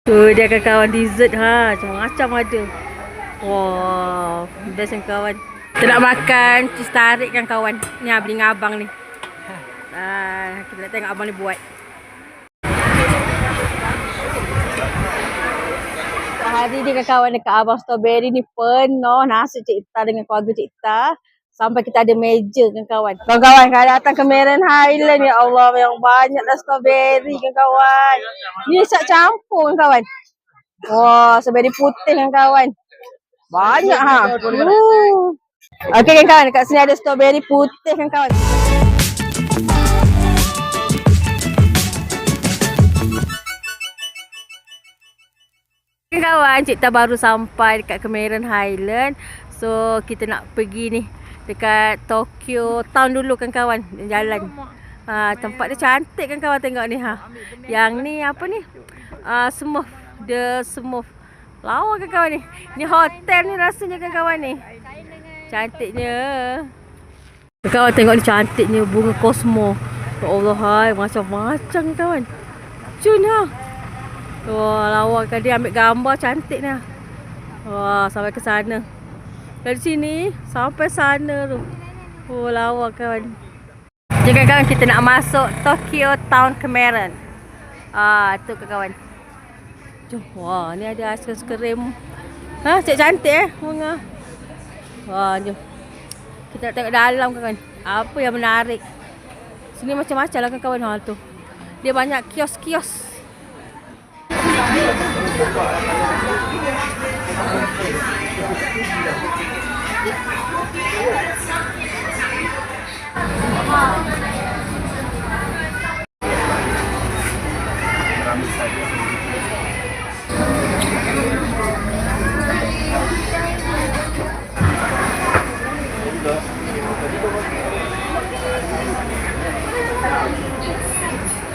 Tu dia kawan dessert macam-macam ada. Wah, best kan kawan. Kita nak makan cheese tarik kan kawan. Ni beli dengan abang ni. Kita nak tengok abang ni buat. Hari ni kan kawan dekat Abang Strawberry ni penuh nasi Cik Ita dengan keluarga Cik Ita. Sampai kita ada meja kan kawan. Kawan-kawan kalau datang ke Marin Highland, ya Allah, yang banyak dah strawberry kan kawan. Ni sak campur kan kawan. Wah, strawberry putih kan kawan. Banyak Okey kan kawan, dekat sini ada strawberry putih kan kawan. Kawan, Cik Ita baru sampai dekat Cameron Highland. So, kita nak pergi ni dekat Tokyo Town dulu kan kawan, jalan. Tempat dia cantik kan kawan, tengok ni Yang ni apa ni? Smooth, the smooth. Lawa kan kawan ni. Ni hotel ni rasanya kan kawan ni. Cantiknya. Kawan tengok ni cantiknya bunga kosmo. Ya Allah macam-macam kawan. Cun Wah, lawa kan dia ambil gambar cantik ni. Wah, sampai ke sana. Dari sini sampai sana tu. Oh, lawa kawan. Jadi kawan, kita nak masuk Tokyo Town Cameron. Tu kawan. Jom. Wah, ni ada aiskrim. Cik cantik bunga. Wah, jom. Kita nak tengok dalam kawan. Apa yang menarik. Sini macam-macam lah kawan tu. Dia banyak kios-kios.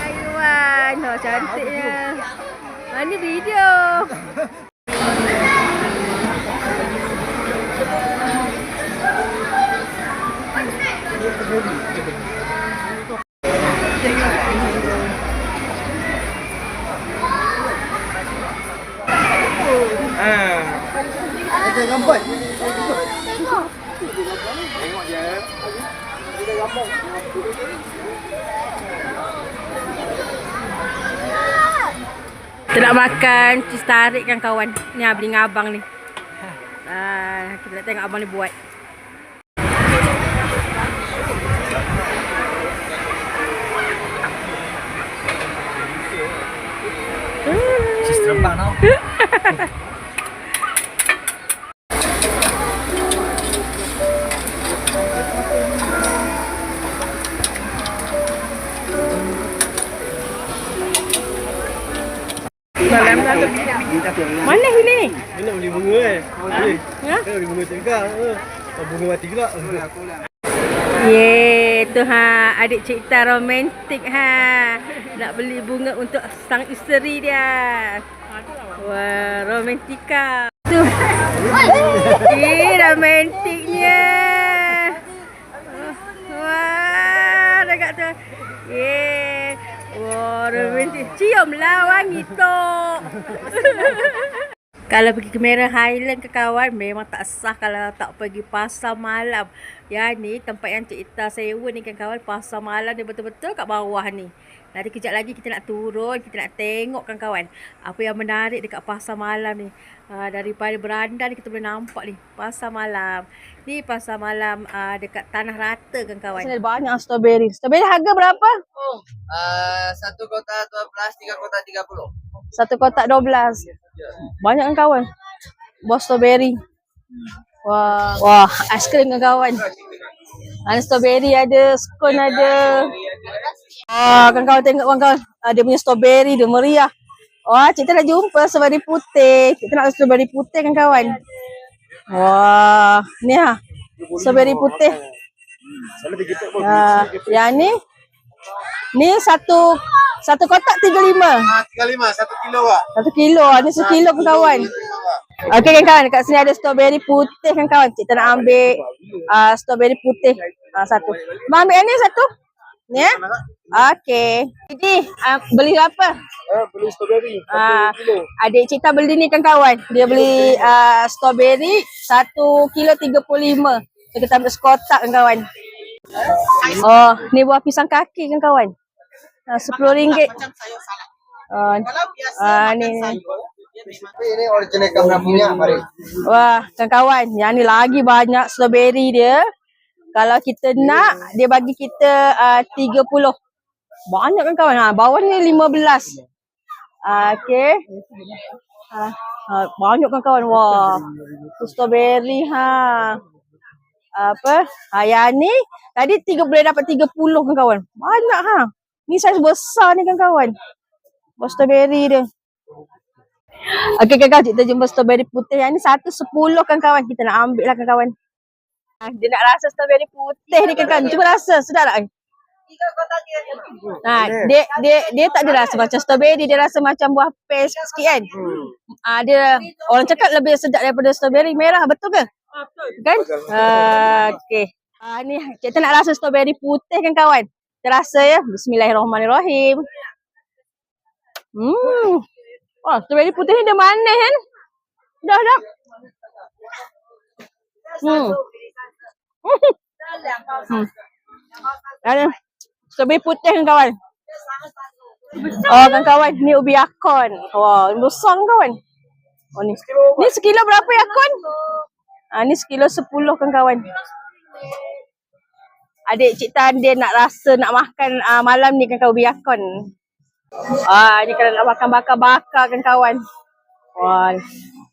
Ayuan, cantiknya. Ini video. Ada gambar. Tengok je. Ada gambar. Kita nak makan cheese tarik kan kawan. Ni beli dengan abang ni. Kita nak tengok abang ni buat. Cheese terbang tau. Mana sini? Ni nak beli bunga Kita beli bunga cengkang. Bunga mati pula. Tu adik Cik Ita romantik nak beli bunga untuk sang isteri dia. Wah, romantika. Tu. Romantiknya. Wah, dekat tu. Wah, romantik. Ciumlah wangi tu. Kalau pergi ke Cameron Highland ke kawan, memang tak sah kalau tak pergi pasar malam. Ya ni tempat yang Cik Ita sewa ni kan kawan, pasar malam ni betul-betul kat bawah ni. Nanti kejap lagi kita nak turun, kita nak tengok kan kawan, apa yang menarik dekat pasar malam ni. Daripada beranda ni kita boleh nampak ni, pasar malam. Ni pasar malam dekat Tanah Rata kan kawan. Sini banyak strawberry. Strawberry harga berapa? Satu kotak 12, 3 kotak 30. Satu kotak 12. Banyak kan kawan. Buah strawberry. Wah, aiskrim kan kawan. Ada strawberry, ada scone ada. Kan kawan tengok kawan. Dia punya strawberry, dia meriah. Wah, Cik Ita nak jumpa strawberry putih. Kita nak strawberry putih kan kawan. Wah, ni strawberry putih. Yang ni satu kotak 35. 35, 1 kilo lah. 1 kilo. Ni 1 kilo kan kawan. Okey kan kawan, dekat sini ada strawberry putih kan kawan. Cik Ita nak ambil strawberry putih satu. Mak ambil yang ni satu. Ni ya? Okey. Jadi, beli apa? Beli strawberry. Ah, 1 kilo. adik Cita beli ni kan kawan. Dia beli strawberry 1 kilo 35. So, kita ambil sekotak kan kawan. Oh, ni buah pisang kaki kan kawan. RM10. Ni. Ini original kamu punya, mari. Wah, kawan-kawan, yang ni lagi banyak strawberry dia. Kalau kita nak, dia bagi kita 30. Banyak kan kawan? Bawah ni 15. Okey. Banyak kan kawan? Wah, strawberry apa? Yang ni tadi boleh dapat 30 kan kawan? Banyak Ni saiz besar ni kan kawan. Buah strawberry dia. Okey kakak, kita jumpa strawberry putih. Yang ni 110 kan kawan. Kita nak ambil lah kan kawan. Dia nak rasa strawberry putih ni kan kawan. Cuba rasa, sedap tak? Dia tak ada rasa macam strawberry, dia rasa macam buah pear sikit kan. Dia orang cakap lebih sedap daripada strawberry merah, betul ke? Kan? Okey. Ni kita nak rasa strawberry putih kan kawan. Kita rasa ya. Bismillahirrahmanirrahim. Strawberry putih ni dia manis kan? Dah. Strawberry putih kan kawan. Kan kawan, ni ubi akon. Wah, besar kan kawan. Ni sekilo berapa ya akon? Ni sekilo 10 kan kawan. Adik Cik Tan dia nak makan malam ni kan kawan, ubi akon. Ni kalau nak makan bakar-bakar kan kawan. Wah,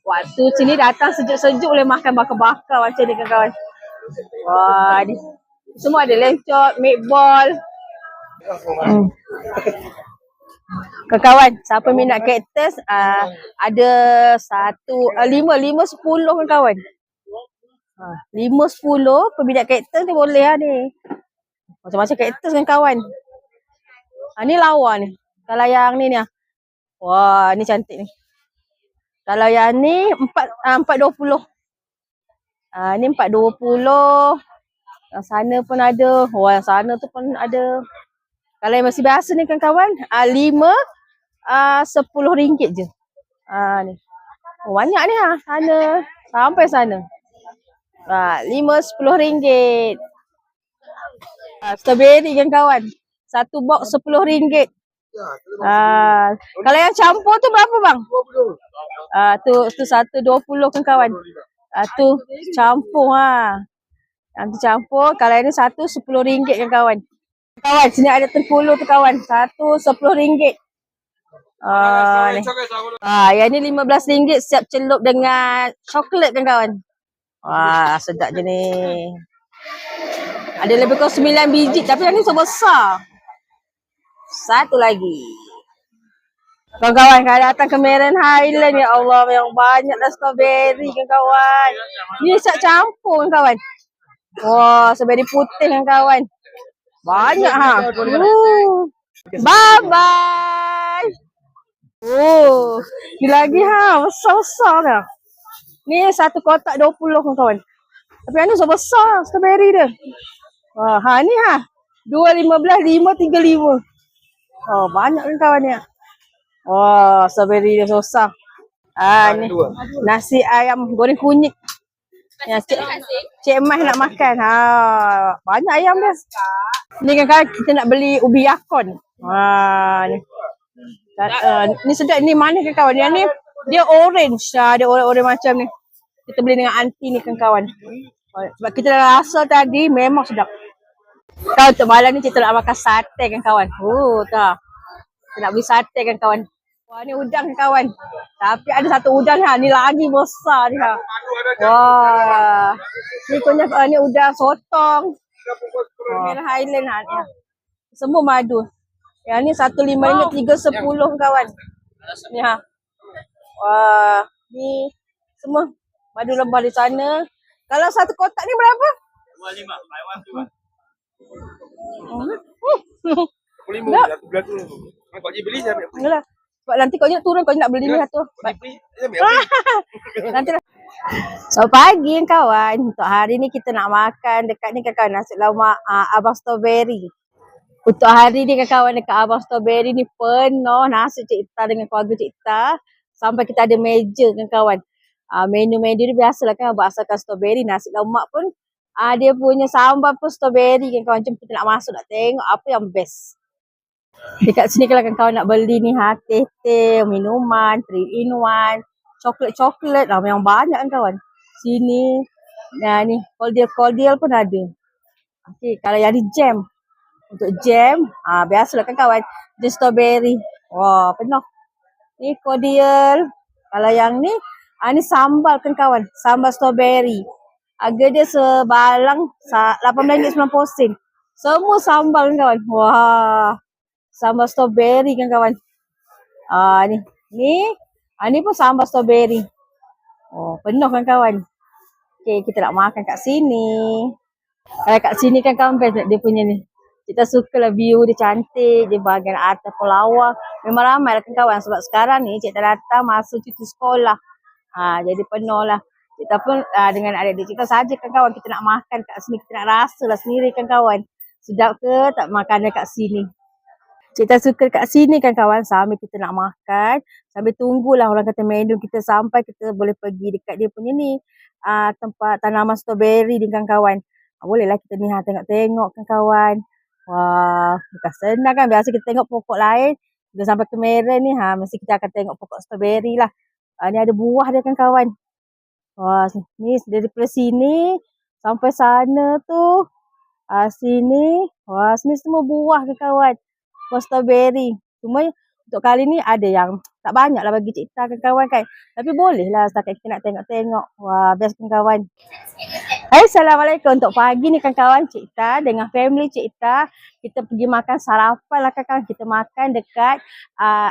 waktu sini datang sejuk-sejuk boleh makan bakar-bakar macam ni kan kawan. Wah, ni semua ada lencot, meatball. Kawan, siapa minat kaktus, ada 5, 10 kan kawan. 5, 10 peminat kaktus ni boleh ni. Macam-macam kaktus kan kawan. Ni lawa ni. Kalau yang ni wah, ni cantik ni. Kalau yang ni 420. Ni 420. Yang sana pun ada. Wah, yang sana tu pun ada. Kalau yang masih biasa ni kan kawan, 5, RM10 je. Ni. Banyak ni sana. Sampai sana. 5, RM10. Strawberry kan kawan. Satu box RM10. Kalau yang campur tu berapa bang? Tu 120 kan kawan. Tu campur Yang tu campur. Kalau yang ni satu RM10 kan kawan. Kawan, sini ada tengkulu tu kawan. Satu RM10. Ni. Yang ni RM15 siap celup dengan coklat kan kawan. Wah, sedap je ni. Ada lebih kurang 9 biji tapi yang ni sebesar. Satu lagi. Kawan-kawan, kalau datang ke Marin Highland, ya Allah, yang banyak dah strawberry kan kawan. Ni siap campur kan kawan. Wah, strawberry putih kan kawan. Banyak Bye-bye. Ni lagi besar-besar kan. Ni satu kotak 20 kan kawan. Tapi yang ni besar strawberry dia. Ni 2.15, 5.35. Banyak kan kawan ni. Strawberry dia susah. Ni nasi ayam goreng kunyit. Cik Mas nak makan. Banyak ayam dia. Ni kan kawan, kita nak beli ubi akon. Ni. Ni sedap, ni manis kan kawan. Yang ni dia orange. Dia orange macam ni. Kita beli dengan aunty ni kan kawan. Sebab kita dah rasa tadi memang sedap. Kalau untuk malam ni kita nak makan sate kan kawan. Tak. Kita nak beli sate kan kawan. Wah, ni udang kan kawan. Tapi ada satu udang ni lagi besar ni Wah. Ni kunyit ni udang sotong. Marin Highland Semua madu. Yang ni RM1.5, RM3.10 kawan. Ni Wah, ni semua madu lebah di sana. Kalau satu kotak ni berapa? RM25. Kau beli saya ambil. Yalah. Sebab nanti kau turun kau nak beli ni satu. Nanti lah. Selamat pagi kawan. Untuk hari ni kita nak makan dekat ni kawan, nasi lemak Abang Strawberry. Untuk hari ni kawan-kawan dekat Abang Strawberry ni penuh nasi Cik Ita dengan keluarga Cik Ita. Sampai kita ada meja kawan-kawan. Menu-menu dia biasalah kan, berdasarkan strawberry, nasi lemak pun. Dia punya sambal pun strawberry kawan-kawan. Jom kita nak masuk nak tengok apa yang best. Dekat sini kalau kawan-kawan nak beli ni teh-teh, minuman, 3 in 1, coklat-coklat. Memang banyak kan kawan. Sini, ni cordial pun ada. Okey, kalau yang ni jam. Untuk jam, biasalah kan kawan. Jam strawberry. Wah, penuh. Ni cordial. Kalau yang ni, ni sambal kan kawan. Sambal strawberry. Harga dia sebalang RM18.90. Semua sambal kan kawan. Wah. Sambal strawberry kan kawan. Ni. Ni pun sambal strawberry. Oh, penuh kan kawan. Okay, kita nak makan kat sini. Kalau kat sini kan kawan, best dia punya ni. Kita suka lah view dia cantik. Dia bahagian atas Pulau. Memang ramai lah kan kawan. Sebab sekarang ni Cik Ita datang masa cuti sekolah. Jadi penuh lah. Kita pun dengan adik-adik kita saja kan kawan. Kita nak makan kat sini. Kita nak rasa lah sendiri kan kawan. Sedap ke tak makanan kat sini. Cik Ita suka kat sini kan kawan. Sambil kita nak makan. Sambil tunggulah orang kata menu kita sampai. Kita boleh pergi dekat dia punya ni. Tempat tanaman strawberry ni kan kawan. Bolehlah kita ni tengok-tengok kan kawan. Wah, bukan senang kan. Biasa kita tengok pokok lain. Kita sampai Kemaran ni, mesti kita akan tengok pokok strawberry lah. Ni ada buah dia kan kawan. Wah, ni daripada sini sampai sana tu. Sini. Wah, sini semua buah kan kawan. Buah strawberry. Cuma untuk kali ni ada yang tak banyak lah bagi Cik Ita kan kawan kan. Tapi boleh lah setakat kita nak tengok-tengok. Wah, best kan kawan. Assalamualaikum. Untuk pagi ni kan kawan, Cik Ita dengan family Cik Ita, kita pergi makan sarapan lah kan kawan. Kita makan dekat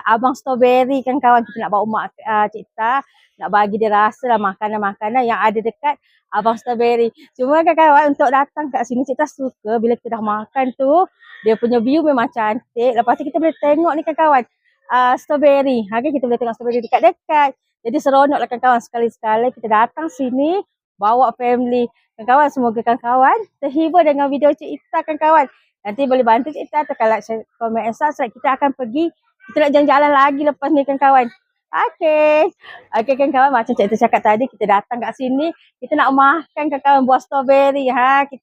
Abang Strawberry kan kawan. Kita nak bawa mak Cik Ita, nak bagi dia rasa lah makanan-makanan yang ada dekat Abang Strawberry. Cuma kan kawan, untuk datang kat sini Cik Ita suka bila kita dah makan tu, dia punya view memang cantik. Lepas tu kita boleh tengok ni kan kawan, strawberry. Kita boleh tengok strawberry dekat-dekat. Jadi seronok lah kan kawan, sekali-sekala kita datang sini, bawa family. Kawan-kawan, semoga kawan-kawan terhibur dengan video Cik Ita kan kawan. Nanti boleh bantu Cik Ita tekan like, share, komen and subscribe. Kita akan pergi, kita nak jalan-jalan lagi lepas ni kan kawan. Okey kan kawan, macam Cik Ita cakap tadi, kita datang kat sini, kita nak makan kan kawan buah strawberry.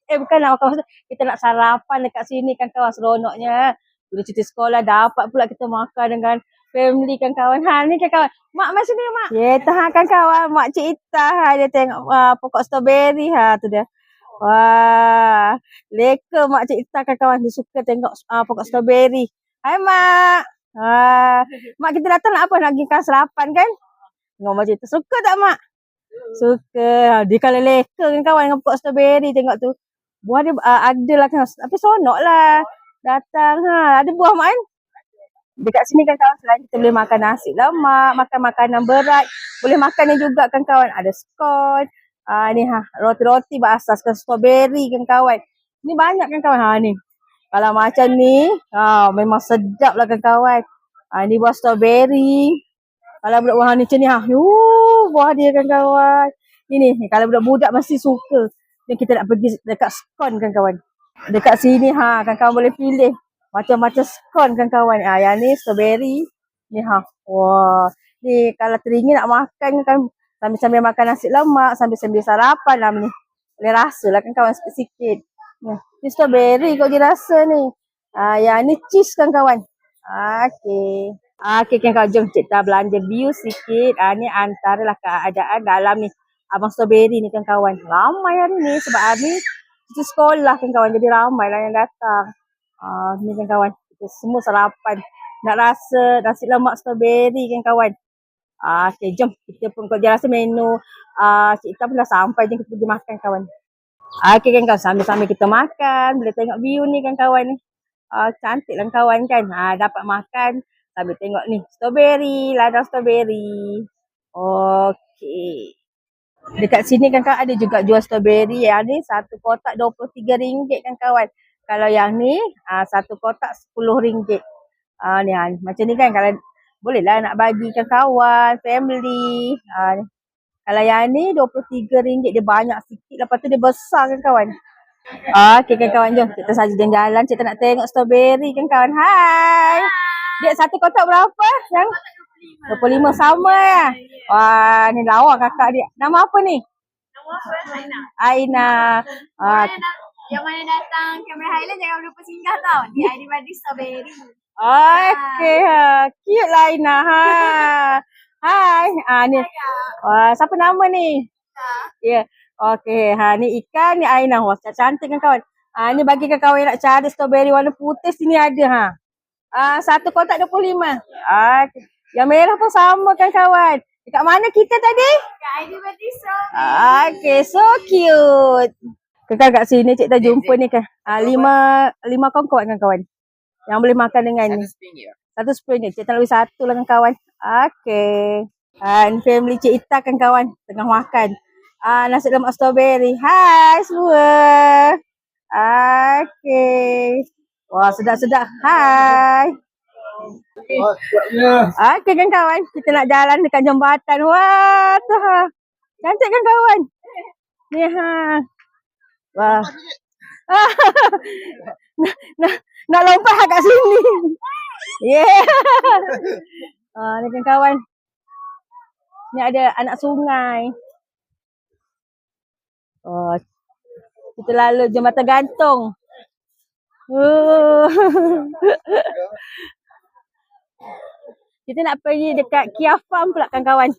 Bukan nak makan, kita nak sarapan dekat sini kan kawan, seronoknya. Bila cuti sekolah dapat pula kita makan dengan family kan kawan. Ni kan kawan. Mak masa ni mak. Tahan kan kawan. Mak Cik Ita dia tengok pokok strawberry tu dia. Wah. Leka mak Cik Ita kan kawan. Dia suka tengok pokok strawberry. Hai mak. Mak kita datang nak apa? Nak pergi sarapan kan? Tengok mak Cik Ita. Suka tak mak? Suka. Dia kalau leka kan kawan dengan pokok strawberry tengok tu. Buah dia ada lah kan. Tapi sonok lah. Datang ada buah mak kan? Dekat sini kan kawan, selain kita boleh makan nasi lemak, makan makanan berat, boleh makan ni juga kan kawan, ada scone, ni roti-roti berasaskan strawberry kan kawan. Ni banyak kan kawan, ni. Kalau macam ni, memang sedap lah kan kawan. Ni buah strawberry. Kalau budak-budak ni macam ni, buah dia kan kawan. Ini, kalau budak-budak mesti suka. Ni kita nak pergi dekat scone kan kawan. Dekat sini, kan kawan boleh pilih. Macam-macam scone kan kawan. Yang ni strawberry. Ni wah. Ni kalau teringin nak makan kan sambil-sambil makan nasi lemak, sambil-sambil sarapan lah ni. Boleh rasa lah kan kawan sikit-sikit. Ni strawberry kau dia rasa ni. Yang ni cheese kan kawan. Okey kan kawan, jom kita belanja view sikit. Ni antaralah keadaan dalam ni Abang Strawberry ni kan kawan. Ramai hari ni sebab hari ni cuti sekolah kan kawan. Jadi ramai lah yang datang. Ni kan kawan, kita semua sarapan. Nak rasa nasi lemak strawberry kan kawan. Okey, jom kita pun kalau dia rasa menu Cik Ita pun dah sampai, jom kita pergi makan kawan. Okey kan kawan, sambil-sambil kita makan, boleh tengok view ni kan kawan ni. Cantik lah kawan kan. Dapat makan sambil tengok ni strawberry, ladang strawberry. Okey. Dekat sini kan kawan ada juga jual strawberry. Yang ni satu kotak RM23 kan kawan. Kalau yang ni satu kotak RM10. Ni macam ni kan, kalau bolehlah nak bagikan kawan, family. Kalau yang ni RM23 dia banyak sikit, lepas tu dia besar kan kawan. Okey kawan-kawan, jom kita saja jalan-jalan. Kita nak tengok strawberry kan kawan. Hai. Dek satu kotak berapa? Yang 25 sama ya. Wah, ni lawa kakak dia. Nama apa ni? Aina. Ah, Yang mana datang Cameron Highland jangan lupa singgah tau di ID Badi Strawberry. okey ha. Cute lah Aina. Ha. Hai. Ni. Wah, siapa nama ni? Ya. Okey. Ha, ni ikan, ni Aina. Wah, cantik kan kawan. Ni bagi kawan yang nak cari strawberry warna putih sini ada ha. Satu kotak 25. Yang merah pun sama kan kawan. Dekat mana kita tadi? Kat ID Badi Strawberry. Okay, so cute. Kakak kat sini cik dah jumpa ni kan. 5 kongkot kan kawan. Yang boleh makan dengan ni. Satu spring ni. Cik tak lebih satu lah kan kawan. Okay. Ni family Cik Ita kan kawan. Tengah makan. Nasi lemak strawberry. Hai semua. Okay. Wah, sedap-sedap. Hai. Okey kan kawan. Kita nak jalan dekat jambatan. Wah, tu ha. Cantik kan kawan? Ni ha. Wah. nak lompat kat sini. Yeah. Ni kan kawan. Ni ada anak sungai. Kita lalu jambatan gantung. Kita nak pergi dekat Kia Farm pula kan kawan.